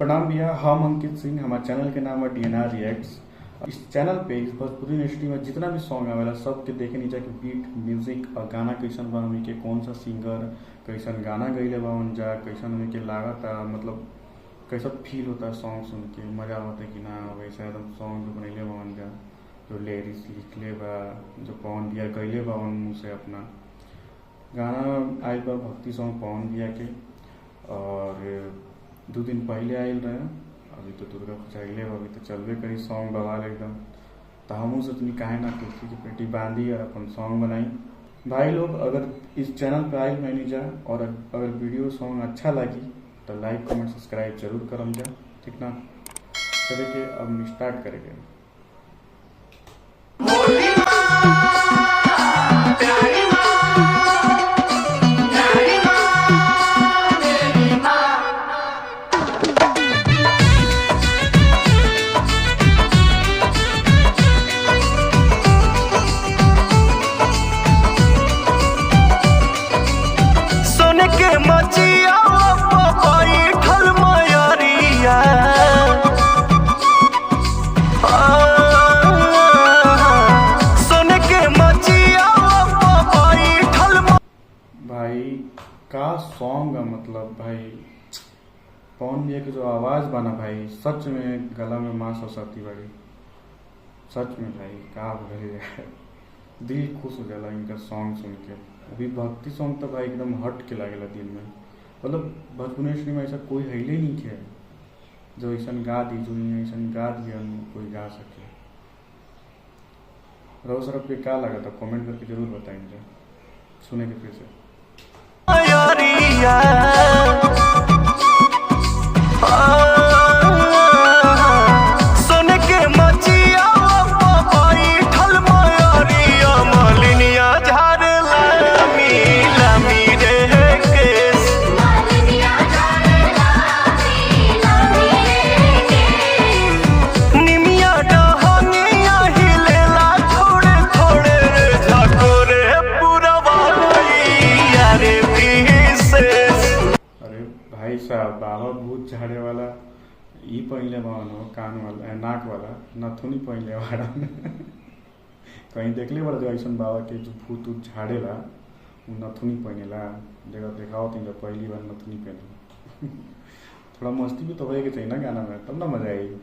प्रणाम भैया, हम अंकित सिंह। हमारे चैनल के नाम है DNR रिएक्ट्स। इस चैनल पे इस भोजपुरी इंडस्ट्री में जितना भी सॉन्ग आवेला सब के देखे नीचे के बीट, म्यूजिक और गाना कैसन बा, हमें के कौन सा सिंगर कैसन गाना गईले बा, जा कैसन हमें के लागता, मतलब कैसा फील होता है सॉन्ग सुन के, मजा आता है कि ना वैसा एकदम सॉन्ग जो बनैले बा जा, जो लिरिक्स लिखले बा, जो पवन भैया गईले बा मुँह से अपना गाना आयल बा भक्ति सॉन्ग पवन भैया के। और 2 दिन पहले आयल रहे, अभी तो दुर्गा पूजा अगले अभी तो चलबे करी सॉन्ग बवाल एकदम। तो हमू से तुम काहे ना तुलसी की पेटी बांधी और अपन सॉन्ग बनाई। भाई लोग अगर इस चैनल पे आयल मैंने जा और अगर वीडियो सॉन्ग अच्छा लगी तो लाइक कमेंट सब्सक्राइब जरूर करम जा, ठीक ना। चले के अब स्टार्ट करेंगे। का सॉन्ग मतलब भाई पवन भैया की जो आवाज़ बना भाई, सच में गला में माँ सरस्वती बड़ी, सच में भाई का बोले दिल खुश हो जाला इनका सॉन्ग सुन के। अभी भक्ति सॉन्ग तो भाई एकदम हट के लागेला दिल में, मतलब भोजपुरी इंडस्ट्री में ऐसा कोई है ही नहीं है जो ऐसा गा दी, जो ऐसा गा दिया कोई गा सके। रोज सर पे क्या लगा था कमेंट करके जरूर बताएंगे। सुने के फिर से बाबा भूत झाड़े वाला ई पहले बानो कान वाला नाक वाला नथुनी पहले वाला कहीं देखले बड़ा जो ऐसा बाबा के जो भूत उत झाड़ेला वो नथुनी पहनेला, जगह देखाओ तीन जब पहली बार नथुनी पहने थोड़ा मस्ती भी तो होएगा चाहिए ना गाना में, तब ना मजा आएगी।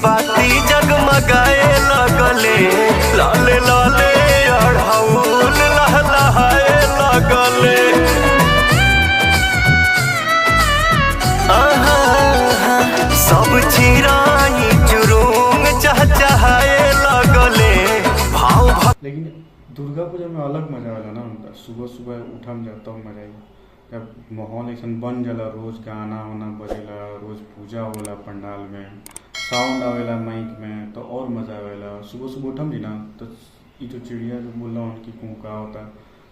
बाती जगमगाए लगले, लाले लाले अढ़ौल लहलहाए लगले। सब चिराई चुरुंग चहचहाए लगले भाव। लेकिन दुर्गा पूजा में अलग मजा आएगा ना, सुबह सुबह उठम जाता हूँ मजा आई, जब माहौल ऐसा बन जाला, रोज गाना वाना बजेला, रोज पूजा होला पंडाल में, साउंड आवेला माइक में तो और मजा आवेला। सुबह सुबह उठम जी ना तो ये जो चिड़िया जो बोल रहा उनकी कुंका होता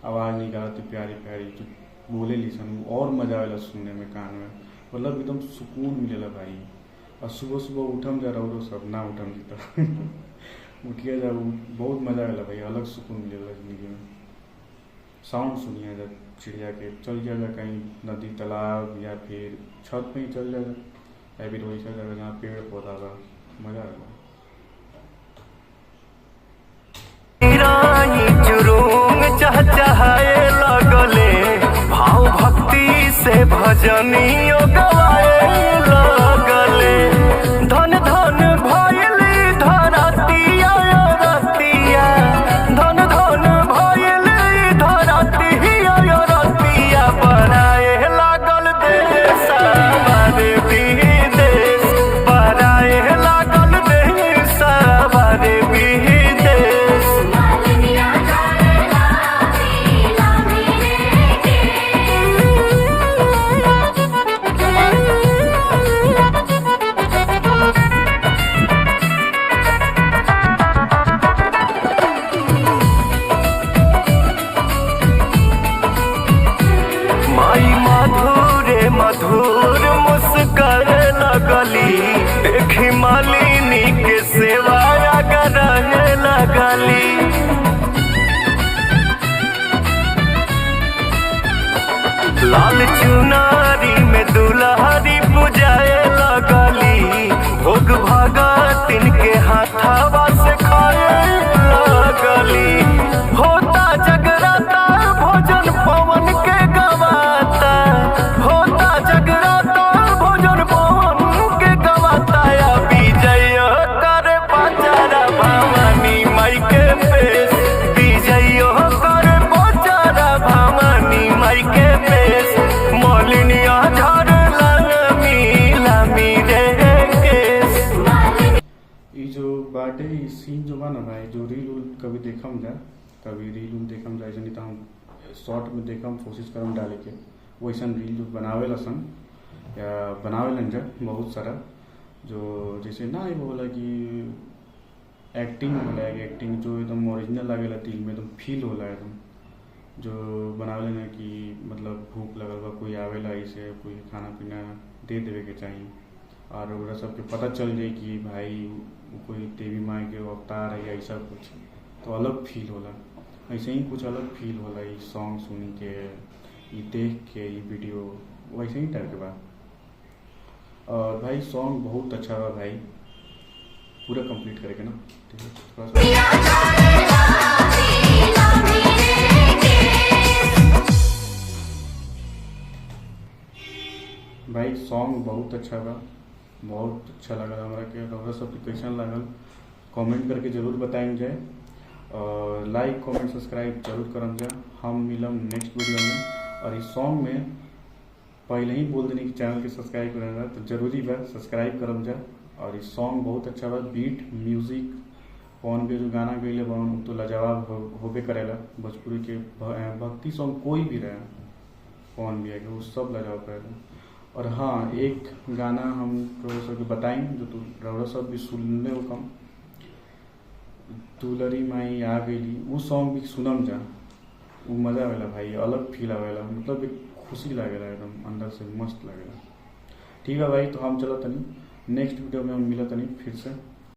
आवाज़ निकालती प्यारी प्यारी जो बोले लिसन, और मजा आवेला सुनने में कान में, मतलब एकदम सुकून मिलेला भाई। और सुबह सुबह उठम जा रहा सब ना उठम जी तो उठिया जा, बहुत मजा आवेला भाई, अलग सुकून मिलेला जिंदगी में। साउंड सुनिए जब चिड़िया के, चल जा कहीं नदी तालाब या फिर छत पे ही चल जा, फिर वैसा जगह जहाँ पेड़ पौधा बा, मजा आएगा। चहचहाए लगले भाव भक्ति से भजनियो गवाए लगले। धन धन भइली धरतिया रतिया, धन धन भइली धरतिया रतिया, बनाए लागल देश बारे विदेश, बनाए लागल देश बारे विदेश। लाल चुनारी में दुल्हरी पुजाए लगली, भोग भगतिन के हाथवा से खाए लगली। होता जगराता भोजन पवन के गवाता, होता जगराता भोजन पवन के गवाता। विजय करे पचारा भवानी माई के पेश, विजय करे पचारा भवानी माई के पेश। मोलिनिया झर लामी लामी रे केश। ये जो बाटे ई सीन जो बा ना भाई, जो रील उल कभी देखम जा, कभी रील उल देखम जा, नहीं तो हम शॉर्ट में देखम कोशिश करम डाले के वैसन रील जो बनावेला सन या बनावेलन जा बहुत सारा। जो जैसे ना ये बोला कि एक्टिंग होला, एक्टिंग जो एकदम ओरिजिनल लागेला, दिल में एकदम फील होला एकदम। जो बनावेला ना कि मतलब भूख लगल बा, कोई आवेला ऐसे कोई खाना पीना दे देवे के चाहिए और ओकरा सबके पता चल जाए कि भाई कोई देवी माई के अवतार है या ऐसा कुछ, तो अलग फील होला। ऐसे ही कुछ अलग फील होला ये सॉन्ग सुन के, ये देख के, ये वीडियो वैसे ही टाइप के बा। और भाई सॉन्ग बहुत अच्छा बा भाई, पूरा कंप्लीट करके ना ठीक है थोड़ा सा। भाई सॉन्ग बहुत अच्छा बा, बहुत अच्छा लगा हमारा के। रउरा सबके कैसन लागल कमेंट करके जरूर बताएं जाए, और लाइक कमेंट सब्सक्राइब जरूर करम जा। हम मिलम नेक्स्ट वीडियो में। और इस सॉन्ग में पहले ही बोल देने कि चैनल के सब्सक्राइब करेगा तो जरूरी बा सब्सक्राइब करम जा। और इस सॉन्ग बहुत अच्छा बा, बीट म्यूजिक कौन भी जो गाना गईले बा तो लाजवाब होबे करेला। भोजपुरी के भक्ति सॉन्ग कोई भी रहे कौन भी है वो सब लाजवाब करेला। और हाँ एक गाना हम रउरा सबके बताएं जो रउरा सब भी सुनने हो कम, दुलरी माई आ गईली, वो सॉन्ग भी सुनम जा, वो मजा आवेला भाई, अलग फील आवेला, मतलब एक खुशी लागेला एकदम अंदर से मस्त लागेला। ठीक है भाई, तो हम चलो तनी नेक्स्ट वीडियो में हम मिला तनी फिर से।